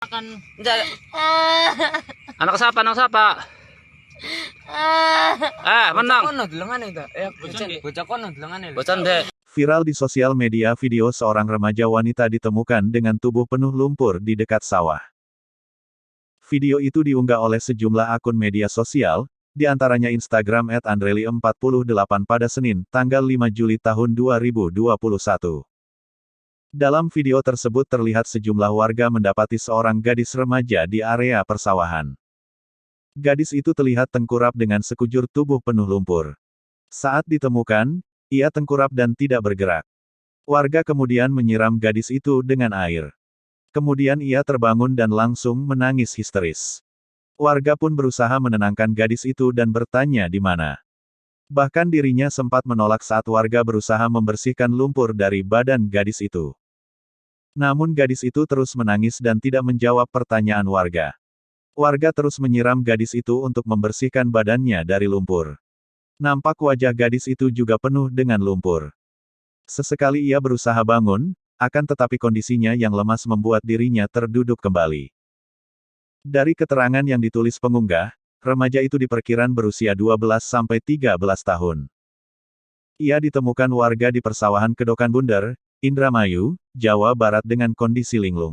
Akan Anak siapa? Anak siapa? Menang. kono delengan itu. Bocah kono delengan itu. Bocan deh. Viral di sosial media video seorang remaja wanita ditemukan dengan tubuh penuh lumpur di dekat sawah. Video itu diunggah oleh sejumlah akun media sosial, di antaranya Instagram @andreli48 pada Senin, tanggal 5 Juli tahun 2021. Dalam video tersebut terlihat sejumlah warga mendapati seorang gadis remaja di area persawahan. Gadis itu terlihat tengkurap dengan sekujur tubuh penuh lumpur. Saat ditemukan, ia tengkurap dan tidak bergerak. Warga kemudian menyiram gadis itu dengan air. Kemudian ia terbangun dan langsung menangis histeris. Warga pun berusaha menenangkan gadis itu dan bertanya di mana. Bahkan dirinya sempat menolak saat warga berusaha membersihkan lumpur dari badan gadis itu. Namun gadis itu terus menangis dan tidak menjawab pertanyaan warga. Warga terus menyiram gadis itu untuk membersihkan badannya dari lumpur. Nampak wajah gadis itu juga penuh dengan lumpur. Sesekali ia berusaha bangun, akan tetapi kondisinya yang lemas membuat dirinya terduduk kembali. Dari keterangan yang ditulis pengunggah, remaja itu diperkirakan berusia 12-13 tahun. Ia ditemukan warga di persawahan Kedokan Bunder, Indramayu, Jawa Barat dengan kondisi linglung.